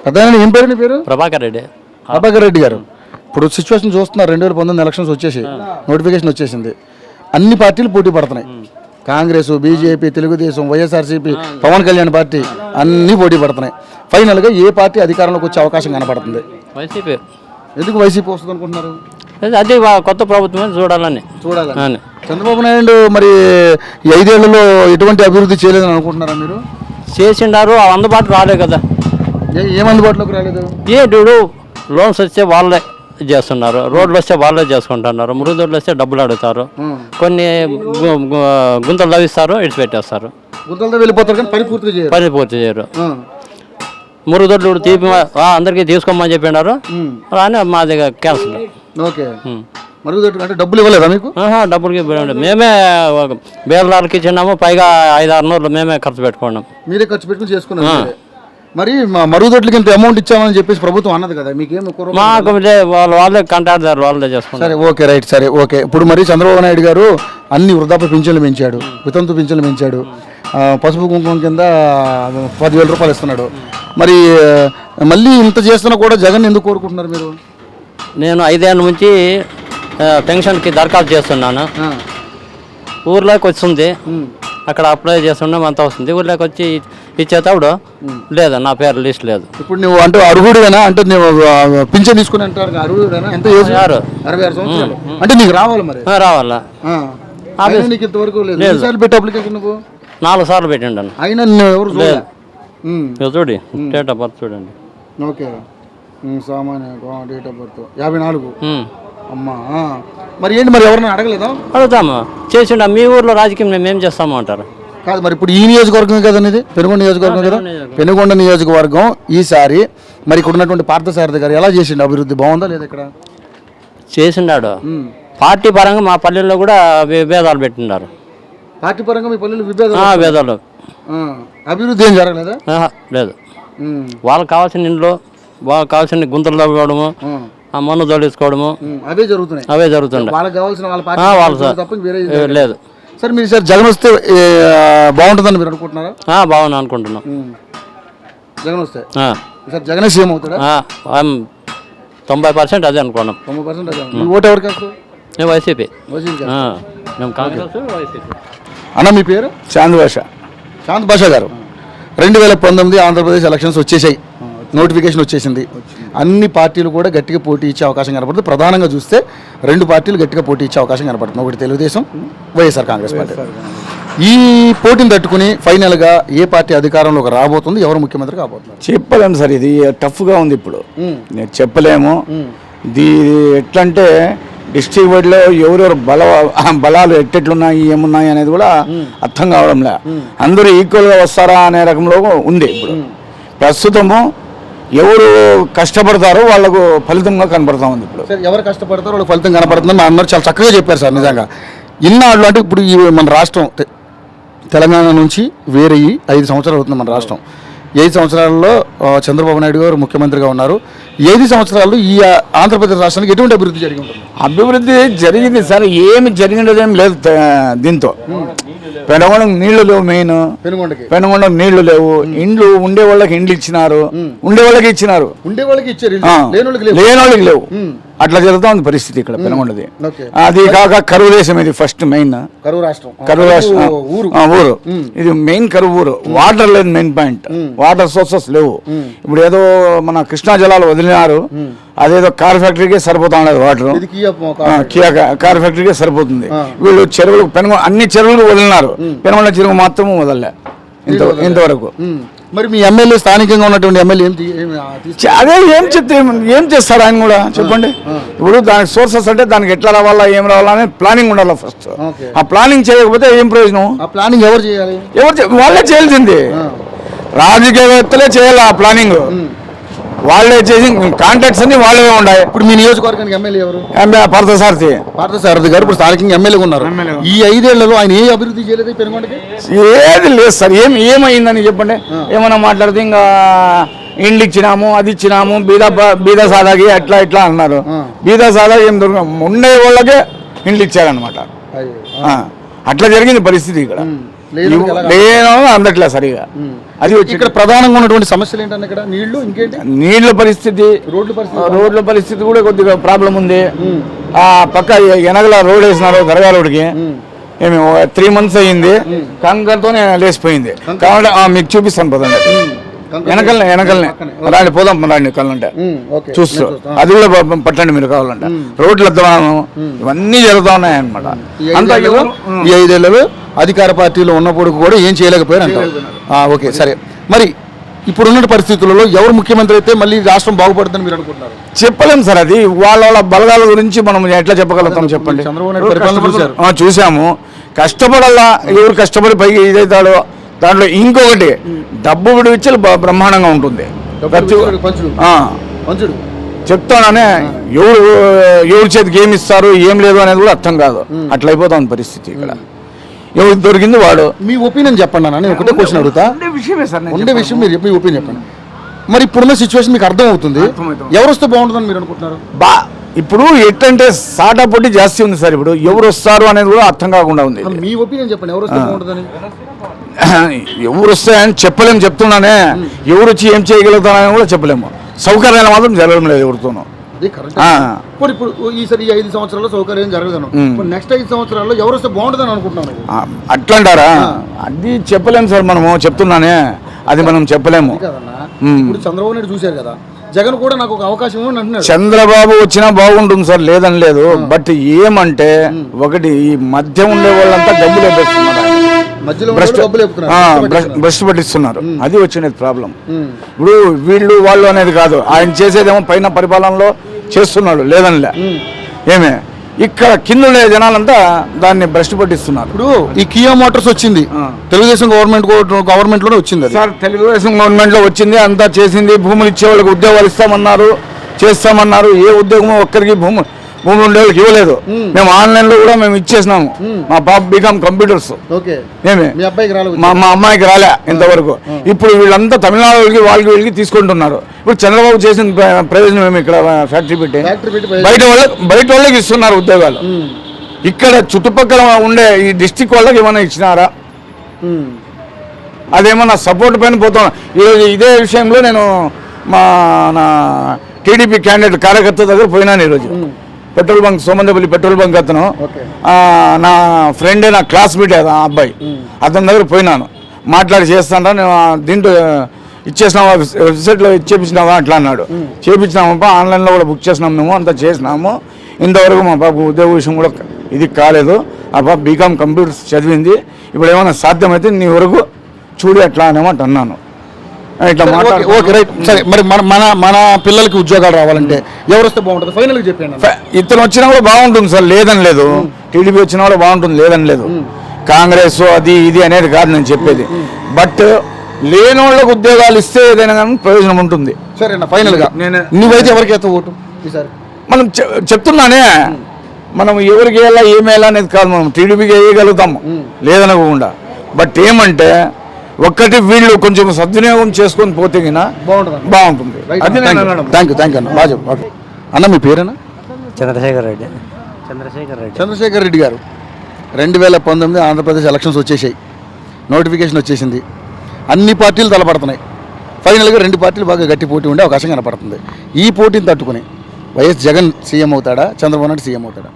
పెద్దాయన ఏం పేరు నీ పేరు? ప్రభాకర్ రెడ్డి. ప్రభాకర్ రెడ్డి గారు, ఇప్పుడు సిచ్యువేషన్ చూస్తున్నారు. 2019 ఎలక్షన్స్ వచ్చేసి నోటిఫికేషన్ వచ్చేసింది. అన్ని పార్టీలు పోటీ పడుతున్నాయి. కాంగ్రెస్, బీజేపీ, తెలుగుదేశం, వైఎస్ఆర్సీపీ, పవన్ కళ్యాణ్ పార్టీ అన్నీ పోటీ పడుతున్నాయి. ఫైనల్గా ఏ పార్టీ అధికారంలోకి వచ్చే అవకాశం కనపడుతుంది? వైసీపీ. ఎందుకు వైసీపీ వస్తుంది అనుకుంటున్నారు? అది కొత్త ప్రభుత్వం చూడాలని. చంద్రబాబు నాయుడు మరి 5 ఏళ్లలో ఎటువంటి అభివృద్ధి చేయలేదని అనుకుంటున్నారా మీరు? చేసిండారు, అందుబాటు రాలేదు కదా. ఏం అందుబాటులోకి రాలేదు? ఏంటి లోన్స్ వస్తే వాళ్ళే చేస్తున్నారు, రోడ్లు వస్తే వాళ్ళే చేసుకుంటున్నారు, మృదులు వస్తే డబ్బులు అడుగుతారు, కొన్ని గుంతలు తవ్విస్తారు, ఇడిచిపెట్టేస్తారు. గుంతలతో వెళ్ళిపోతారు కానీ పని పూర్తి చేయరు. మురుగుదొడ్లు తీపి అందరికీ తీసుకోమని చెప్పినారు, కానీ మా దగ్గర క్యాన్సిల్. ఓకే, మరుగుదొడ్లు అంటే డబ్బులు ఇవ్వలేదా మీకు? డబ్బులకి మేమే బేరదారులకి ఇచ్చినాము, పైగా 5-6 నూరులు మేమే ఖర్చు పెట్టుకున్నాం. మీరే ఖర్చు పెట్టుకుని చేసుకున్నాం. మరి మరుగుదొడ్లకి ఇంత అమౌంట్ ఇచ్చామని చెప్పేసి ప్రభుత్వం అన్నది కదా, మీకేం? మాకు వాళ్ళే కాంట్రాక్టర్ వాళ్ళే చేసుకుంటారు. సరే, ఓకే, రైట్, సరే, ఓకే. ఇప్పుడు మరి చంద్రబాబు నాయుడు గారు అన్ని వృద్ధాప్య పింఛన్లు పెంచాడు, వితంతు పింఛన్లు పెంచాడు, పసుపు కుంకుమ కింద 10,000 రూపాయలు ఇస్తున్నాడు. మరి మళ్ళీ ఇంత చేస్తున్నా కూడా జగన్ ఎందుకు కోరుకుంటున్నారు మీరు? నేను 5 ఏళ్ళ నుంచి పెన్షన్కి దరఖాస్తు చేస్తున్నాను. ఊర్లోకి వస్తుంది, అక్కడ అప్లై చేస్తున్నాం, అంతా వస్తుంది. ఊర్లోకి వచ్చి ఇచ్చేటప్పుడు లేదా నా పేరు లిస్ట్ లేదు. ఇప్పుడు నువ్వు అంటే అర్హుడువేనా? అంటే నువ్వు పింఛన్ తీసుకుని అంటారు అర్హుడువేనా? ఎంత 66 సంవత్సరాలు అంటే నీకు రావాలి. మరి రావాలా? నీకు ఇంతవరకు లేదు. పెట్టి అప్లికేషన్ నువ్వు 4 సార్లు పెట్టిండాను. అయినా ఎవరు చూడి డేట్ ఆఫ్ బర్త్ చూడండి. ఓకే, సామాన్య డేట్ ఆఫ్ బర్త్ 54. అమ్మా, మరి ఏంటి, మరి ఎవరైనా అడగలేదా? అడుగుతాము, చేసిండా మీ ఊర్లో రాజకీయం మేము చేస్తాము అంటారు. కాదు, మరి ఇప్పుడు ఈ నియోజకవర్గం కదండి, ఇది పెనుగొండ నియోజకవర్గం కదా. పెనుగొండ నియోజకవర్గం ఈసారి మరి ఇక్కడ ఉన్నటువంటి పార్థసారథి గారు ఎలా చేసిండు? అభివృద్ధి బాగుందా లేదా? ఇక్కడ చేసిండాడు. పార్టీ పరంగా మా పల్లెల్లో కూడా విభేదాలు పెట్టిండారు. పార్టీ పరంగా మీ పల్లెలు విభేదాలు, అభివృద్ధి ఏం జరగలేదా? లేదు. వాళ్ళకి కావాల్సిన ఇంట్లో వాళ్ళకి కావాల్సిన గుంతలు తవ్వుకోవడము, ఆ మన్ను తోలేసుకోవడము అవే జరుగుతుండే. లేదు. సరే, మీరు సార్ జగన్ వస్తే బాగుంటుందని మీరు అనుకుంటున్నారా? బాగుంది అనుకుంటున్నాం. జగన్ వస్తే సార్ జగనే సీఎం అవుతాడా? 90% అదే అనుకున్నాం. 90% ఓటు ఎవరికి వస్తుంది? వైసీపీ. మేము కాంగ్రెస్, వైసీపీ. అన్న, మీ పేరు? శాంత్ భాష గారు. 2019 ఆంధ్రప్రదేశ్ ఎలక్షన్స్ వచ్చేసాయి, నోటిఫికేషన్ వచ్చేసింది. అన్ని పార్టీలు కూడా గట్టిగా పోటీ ఇచ్చే అవకాశం కనపడుతుంది. ప్రధానంగా చూస్తే 2 పార్టీలు గట్టిగా పోటీ ఇచ్చే అవకాశం కనపడుతుంది. ఒకటి తెలుగుదేశం, వైఎస్ఆర్ కాంగ్రెస్ పార్టీ. ఈ పోటీని తట్టుకుని ఫైనల్గా ఏ పార్టీ అధికారంలోకి రాబోతుంది, ఎవరు ముఖ్యమంత్రి కాబోతున్నారు? చెప్పలేము సార్, ఇది టఫ్గా ఉంది ఇప్పుడు, నేను చెప్పలేము. ఇది ఎట్లంటే డిస్ట్రిక్ట్ వైడ్లో ఎవరెవరు బలాలు ఎట్టెట్లున్నాయి, ఏమున్నాయి అనేది కూడా అర్థం కావడంలే. అందరూ ఈక్వల్గా వస్తారా అనే రకంలో ఉంది. ఇప్పుడు ప్రస్తుతము ఎవరు కష్టపడతారో వాళ్ళకు ఫలితంగా కనపడతా ఉంది. ఇప్పుడు ఎవరు కష్టపడతారో వాళ్ళకి ఫలితం కనపడుతుందని అందరూ చాలా చక్కగా చెప్పారు సార్. నిజంగా ఇన్నాళ్ళు అంటే ఇప్పుడు ఈ మన రాష్ట్రం తెలంగాణ నుంచి వేరయ్యి 5 సంవత్సరాలు అవుతుంది మన రాష్ట్రం. 5 సంవత్సరాల్లో చంద్రబాబు నాయుడు గారు ముఖ్యమంత్రిగా ఉన్నారు. 5 సంవత్సరాలు ఈ ఆంధ్రప్రదేశ్ రాష్ట్రానికి ఎటువంటి అభివృద్ధి జరిగి ఉంటుంది? అభివృద్ధి జరిగింది సార్, ఏమి జరిగినదేం లేదు. దీంతో పెనుగొండ నీళ్లు లేవు, మెయిన్ పెనుగొండ నీళ్లు లేవు. ఇండ్లు ఉండే వాళ్ళకి ఇండ్లు ఇచ్చినారు, ఉండే వాళ్ళకి ఇచ్చినారు, లేని వాళ్ళకి లేవు. అట్లా జరుగుతా ఉంది పరిస్థితి ఇక్కడ పెనుగొండది. అది కాక కరువు దేశం, ఇది ఫస్ట్ మెయిన్ కరువు రాష్ట్రం ఊరు. ఇది మెయిన్ కరువు ఊరు. వాటర్ లేదు, మెయిన్ పాయింట్. వాటర్ సోర్సెస్ లేవు. ఇప్పుడు ఏదో మన కృష్ణా జలాలు వదిలినారు, అదేదో కార్ ఫ్యాక్టరీకే సరిపోతా ఉండదు వాటర్. కియా కార్ ఫ్యాక్టరీకే సరిపోతుంది. వీళ్ళు చెరువులు అన్ని చెరువులు వదిలినారు, పెనుగొండ చెరువు మాత్రం వదలలే ఇంతవరకు. మరి మీ ఎమ్మెల్యే, స్థానికంగా ఉన్నటువంటి ఎమ్మెల్యే అదే ఏం చేస్తారు ఆయన కూడా చెప్పండి. ఇప్పుడు దానికి సోర్సెస్ అంటే దానికి ఎట్లా రావాలా, ఏం రావాలా అనే ప్లానింగ్ ఉండాలి ఫస్ట్. ఆ ప్లానింగ్ చేయకపోతే ఏం ప్రయోజనం? ఆ ప్లానింగ్ ఎవరు చేయాలి? వాళ్ళే చేయాల్సింది. రాజకీయవేత్తలే చేయాలి ఆ ప్లానింగ్. వాళ్ళే చేసి కాంటాక్ట్స్ అన్ని వాళ్ళే ఉన్నాయి. ఇప్పుడు మీ నియోజకవర్గానికి ఎమ్మెల్యే ఎవరు? పార్థసారథి గారు ఇప్పుడు స్థానికంగా ఎమ్మెల్యేగా ఉన్నారు. ఈ 5 ఏళ్లలో ఆయన ఏ అభివృద్ధి చేయలేదు పెనుగొండకి? ఏది లేదు సార్. ఏమైందని చెప్పండి. ఏమన్నా మాట్లాడితే ఇంకా ఇండ్లు ఇచ్చినాము, అది ఇచ్చినాము, బీదా సాదాకి అట్లా ఇట్లా అన్నారు. బీదా సాదా ఏం ఉండే వాళ్ళకే ఇండ్లు ఇచ్చారనమాట. అట్లా జరిగింది పరిస్థితి ఇక్కడ. లేనో అందట్లే సరిగా. అది వచ్చి ఇక్కడ ప్రధానంగా ఉన్నటువంటి సమస్యలు ఏంటన్నా ఇక్కడ నీళ్లు, ఇంకేంటి నీళ్ల పరిస్థితి, రోడ్ల పరిస్థితి కూడా కొద్దిగా ప్రాబ్లం ఉంది. ఆ పక్క వెనగల రోడ్ వేసినారు దర్గా రోడ్కి, ఏమి 3 months అయ్యింది, కంకరతోనే లేచిపోయింది. కాబట్టి మీకు చూపిస్తాను పదండి, వెనకలనే రాండి పోదాం రండి కావాలంటే చూస్తూ అది కూడా పట్టండి మీరు కావాలంటే. రోడ్ల అధ్వానం ఇవన్నీ జరుగుతూ ఉన్నాయి అనమాట. అంతా ఈ 5 ఏళ్ళలో అధికార పార్టీలో ఉన్నప్పుడు కూడా ఏం చేయలేకపోయారు అంటారు. ఓకే సరే, మరి ఇప్పుడున్న పరిస్థితులలో ఎవరు ముఖ్యమంత్రి అయితే మళ్ళీ రాష్ట్రం బాగుపడుతుందని మీరు అనుకుంటున్నారు? చెప్పలేము సార్, అది వాళ్ళ బలగాల గురించి మనం ఎట్లా చెప్పగలుగుతాం చెప్పండి. చంద్రబాబు నాయుడు పరిపాలన చూశారు. చూసాము, కష్టపడాలా, ఎవరు కష్టపడి పైకి ఇదవుతాడో. దాంట్లో ఇంకొకటి డబ్బు విడివిచ్చలు బ్రహ్మాండంగా ఉంటుంది. చెప్తాననే ఎవరి చేతికి ఏమి ఇస్తారు ఏం లేదు అనేది కూడా అర్థం కాదు. అట్లా అయిపోతుంది పరిస్థితి ఇక్కడ. ఎవరికి దొరికింది వాడు. మీ ఒపీనియన్ చెప్పండి అన్న, నేను ఒకటే క్వశ్చన్ అడుగుతా. ఉండే విషయం మీరు చెప్పి మీ ఒపీనియన్ చెప్పండి. మరి ఇప్పుడున్న సిచ్యువేషన్ మీకు అర్థం అవుతుంది, ఎవరు వస్తే బాగుంటుందని మీరు అనుకుంటున్నారు? ఇప్పుడు ఎట్లంటే సాటా పొట్టి జాస్తి ఉంది సార్. ఇప్పుడు ఎవరు వస్తారు అనేది కూడా అర్థం కాకుండా ఉంది. మీ ఒపీనియన్ చెప్పండి, ఎవరు వస్తే బాగుంటుందని. ఎవరు వస్తాయని చెప్పలేము, చెప్తున్నానే. ఎవరు వచ్చి ఏం చేయగలుగుతారని కూడా చెప్పలేము. సౌకర్యాలు మాత్రం జరగడం లేదు ఎవరితోనూ. ఇప్పుడు ఈసారి 5 సంవత్సరాల్లో సౌకర్యం జరగదు. నెక్స్ట్ 5 సంవత్సరాల్లో ఎవరు వస్తే బాగుంటుందని అనుకుంటున్నారు? అట్లంటారా? అది చెప్పలేము సార్, మనము చెప్తున్నానే, అది మనం చెప్పలేము. ఇప్పుడు చంద్రబాబు నాయుడు చూశారు కదా, జగన్ కూడా నాకు ఒక అవకాశం ఇవ్వండి అంటున్నాడు. చంద్రబాబు వచ్చినా బాగుంటుంది సార్, లేదని లేదు. బట్ ఏమంటే ఒకటి, ఈ మధ్య ఉండే వాళ్ళంతా డబ్బులు వేపిస్తున్నారు, భ్రష్టు పట్టిస్తున్నారు. అది వచ్చినది ప్రాబ్లం. ఇప్పుడు వీళ్ళు వాళ్ళు అనేది కాదు, ఆయన చేసేదేమో పైన పరిపాలనలో చేస్తున్నాడు, లేదనిలే. ఏమే ఇక్కడ కింద ఉండే జనాలంతా దాన్ని భ్రష్టు పట్టిస్తున్నారు. ఇప్పుడు ఈ కియా మోటార్స్ వచ్చింది తెలుగుదేశం గవర్నమెంట్ లోనే వచ్చింది సార్. తెలుగుదేశం గవర్నమెంట్ లో వచ్చింది, అంతా చేసింది. భూములు ఇచ్చే వాళ్ళకి ఉద్యోగాలు ఇస్తామన్నారు, చేస్తామన్నారు. ఏ ఉద్యోగమో ఒక్కరికి భూములు ఉండే వాళ్ళకి ఇవ్వలేదు. మేము ఆన్లైన్ లో కూడా మేము ఇచ్చేసినాము. మా పాప బీకామ్ కంప్యూటర్స్, మా అమ్మాయికి రాలే ఇంతవరకు. ఇప్పుడు వీళ్ళంతా తమిళనాడు వాళ్ళకి వీళ్ళకి తీసుకుంటున్నారు. ఇప్పుడు చంద్రబాబు చేసిన ప్రయోజనం ఏమి? ఇక్కడ ఫ్యాక్టరీ పెట్టి బయట వాళ్ళకి ఇస్తున్నారు ఉద్యోగాలు. ఇక్కడ చుట్టుపక్కల ఉండే ఈ డిస్టిక్ వాళ్ళకి ఏమైనా ఇచ్చినారా? అదేమన్నా సపోర్ట్ పైన పోతాం. ఈరోజు ఇదే విషయంలో నేను నా టీడీపీ క్యాండిడేట్ కార్యకర్త దగ్గర పోయినాను ఈరోజు. Petrol bunk, Somandepalli petrol bunk అతను నా ఫ్రెండే, నా క్లాస్మేట్ ఆ అబ్బాయి. అతని దగ్గర పోయినాను, మాట్లాడి చేస్తాను. నేను దీంట్లో ఇచ్చేసినావా, వెబ్సైట్లో ఇచ్చేపించినావా అట్లా అన్నాడు. చేపించినామప్ప, ఆన్లైన్లో కూడా బుక్ చేసినాము, మేము అంతా చేసినాము. ఇంతవరకు మా పాప ఉద్యోగ విషయం కూడా ఇది కాలేదు. ఆ పాప బీకామ్ కంప్యూటర్స్ చదివింది. ఇప్పుడు ఏమైనా సాధ్యమైతే నీ వరకు చూడు అట్లా అనేమాట అన్నాను. ఇట్లా ఓకే రైట్ సరే. మరి మన పిల్లలకి ఉద్యోగాలు రావాలంటే ఎవరు వస్తే బాగుంటుంది ఫైనల్ గా చెప్పండి. ఇతను వచ్చినా కూడా బాగుంటుంది సార్, లేదని లేదు. టీడీపీ వచ్చినా కూడా బాగుంటుంది, లేదని లేదు. కాంగ్రెస్ అది ఇది అనేది కాదు నేను చెప్పేది. బట్ లేని వాళ్ళకి ఉద్యోగాలు ఇస్తే ఏదైనా కానీ ప్రయోజనం ఉంటుంది. సరే అన్న, ఫైనల్ గా నువ్వైతే ఎవరికి అయితే ఓటు ఈసారి? మనం చెప్తున్నానే, మనం ఎవరికి వేయాలా ఏమేయాలా అనేది కాదు. మనం టీడీపీకి వేయగలుగుతాము లేదనకుండా. బట్ ఏమంటే ఒక్కటి, వీళ్ళు కొంచెం సద్వినియోగం చేసుకొని పోతే బాగుంటుంది. థ్యాంక్ యూ అన్న, బాగా చెప్పు అన్న. మీ పేరేనా? చంద్రశేఖర్ రెడ్డి గారు. 2019 ఆంధ్రప్రదేశ్ ఎలక్షన్స్ వచ్చేసాయి, నోటిఫికేషన్ వచ్చేసింది, అన్ని పార్టీలు తలపడుతున్నాయి. ఫైనల్గా 2 పార్టీలు బాగా గట్టి పోటీ ఉండే అవకాశం కనపడుతుంది. ఈ పోటీని తట్టుకుని వైఎస్ జగన్ సీఎం అవుతాడా, చంద్రబాబు నాయుడు సీఎం అవుతాడా?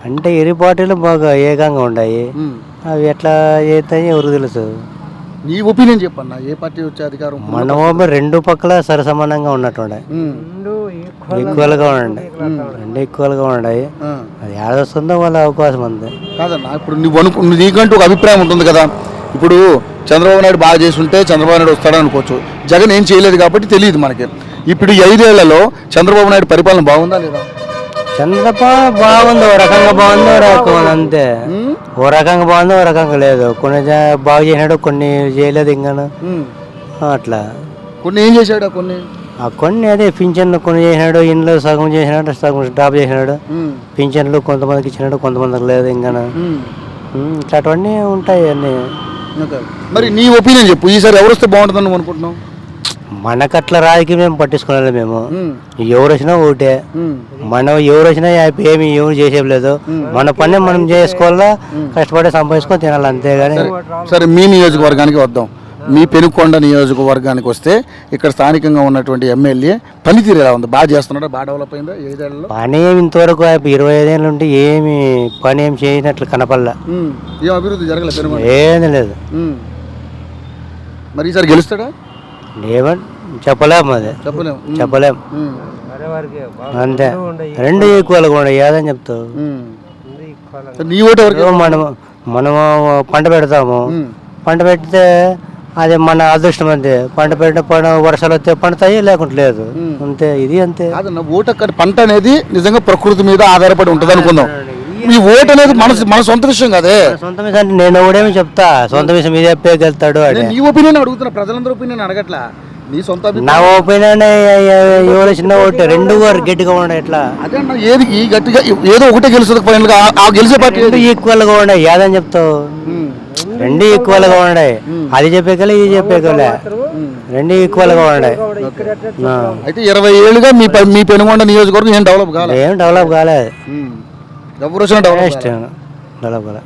అంటే ఇరు పార్టీలు బాగా ఏకంగా ఉన్నాయి, అవి ఎట్లా చేస్తాయి ఎవరు తెలుసు. నీ ఒపీనియన్ చెప్పన్నా, ఏ పార్టీ వచ్చే అధికారం? మన 2 పక్కల సరసమానంగా ఉన్నట్టుండే, ఈక్వల్గా ఉండే, 2 ఈక్వల్గా ఉన్నాయి. అది ఏడొస్తుందో వాళ్ళ అవకాశం ఉంది కాదన్నా. ఇప్పుడు నువ్వు నీకంటూ ఒక అభిప్రాయం ఉంటుంది కదా. ఇప్పుడు చంద్రబాబు నాయుడు బాగా చేస్తుంటే చంద్రబాబు నాయుడు వస్తాడని అనుకోవచ్చు. జగన్ ఏం చేయలేదు కాబట్టి తెలియదు మనకి. ఇప్పుడు 5 ఏళ్లలో చంద్రబాబు నాయుడు పరిపాలన బాగుందా లేదా? చంద్రబాబు బాగుంది, ఓ రకంగా బాగుంది, ఓ రకం అంతే. ఓ రకంగా బాగుంది, ఓ రకంగా లేదు. కొన్ని బాగు చేసినాడు, కొన్ని చేయలేదు. ఇంకా అట్లా కొన్ని ఏం చేశాడు, కొన్ని అదే పింఛన్లు కొన్ని చేసినాడు, ఇండ్లు సగం చేసినాడు, సగం డ్రాప్ చేసినాడు. పింఛన్లు కొంతమందికి ఇచ్చినాడు, కొంతమందికి లేదు. ఇంకా ఇట్లాంటివన్నీ ఉంటాయి అన్నీ. మరి నీ ఒపీనియన్ చెప్పు, ఈసారి ఎవరు వస్తే బాగుంటుందని నువ్వు అనుకుంటున్నావు? మనకట్లా రాజకీయం మేము పట్టించుకోవాలి. మేము ఎవరు వచ్చినా ఒకటే, మనం ఎవరు వచ్చినా ఏమి ఎవరు చేసేయలేదు. మన పని మనం చేసుకోవాలా, కష్టపడి సంపాదించుకొని తినాలి, అంతేగాని. సరే మీ నియోజకవర్గానికి వద్దాం. మీ పెనుకొండ నియోజకవర్గానికి వస్తే ఇక్కడ స్థానికంగా ఉన్నటువంటి ఎమ్మెల్యే పనితీరు ఎలా ఉంది? బాగా చేస్తున్నాడా? బాగా డెవలప్ అయిందా 5 ఏళ్లలో? పని ఏమి ఇంతవరకు 25 ఏళ్ళ నుండి ఏమి పని ఏమి చేయనట్లు కనపల్లా, ఏం అభివృద్ధి జరగలేదు పెనుకొండ? ఏది లేదు. మరి ఈసారి గెలుస్తాడా? ఏమని చెప్పలేము, అది చెప్పలేము. అంతే, రెండు ఈక్వల్గా ఉండే ఏదని చెప్తావు. నీ ఓటు ఎవరికి? మనము పంట పెడతాము, పంట పెడితే అది మన అదృష్టం. అంతే, పంట పెట్టిన వర్షాలు వస్తే పండుతాయి, లేకుంటే లేదు, అంతే. ఇది అంతే. ఓటు పంట అనేది నిజంగా ప్రకృతి మీద ఆధారపడి ఉంటుంది అనుకుందాం. మీ ఓటు అనేది మన సొంత విషయం కదే. సొంత విషయం అంటే నేను ఎవడేమి చెప్తా, సొంత విషయం మీద చెప్పేగలుగుతాడు అని. నీ ఒపీనియన్ అడుగుతున్నా, ప్రజలందరూ ఒపీనియన్ అడగట్లా, నీ సొంత. నా ఒపీనియన్ ఎవరు చిన్న ఓటు, రెండు గట్టిగా ఉండే. ఎట్లా అదే అన్న, ఏది ఈ గట్టిగా ఏదో ఒకటే గెలుస్తుంది ఫైనల్ గా, ఆ గెలిచే పార్టీ ఈక్వల్ గా ఉండే. ఏదని చెప్తావు? రెండు ఈక్వల్ గా ఉన్నాయి. అది చెప్పేకలే, ఇది చెప్పేకలే, రెండు ఈక్వల్ గా ఉన్నాయి. అయితే 20 ఏళ్ళుగా మీ పెనుగొండ నియోజకవర్గం ఏం డెవలప్ కాలేదు? ఏం డెవలప్ కాలేదు. ఎవరు వచ్చినా డెవలప్ కాలేదు.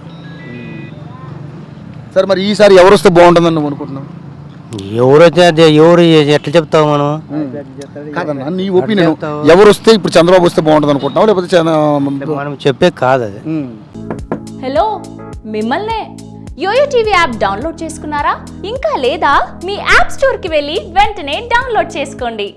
సరే మరి ఈసారి ఎవరు వస్తే బాగుంటుందని నువ్వు అనుకుంటున్నావు? ఎవరు వచ్చినా ఎవరు ఎట్లా చెప్తావు మనం? కాదన్నా, నీ ఒపీనియన్ ఎవరు వస్తే ఇప్పుడు చంద్రబాబు వస్తే బాగుంటుంది అనుకుంటున్నావు, లేకపోతే మనం చెప్పే కాదు అది. హలో, మిమ్మల్నే. యోయో టీవీ యాప్ డౌన్లోడ్ చేసుకున్నారా? ఇంకా లేదా? మీ యాప్ స్టోర్కి వెళ్ళి వెంటనే డౌన్లోడ్ చేసుకోండి.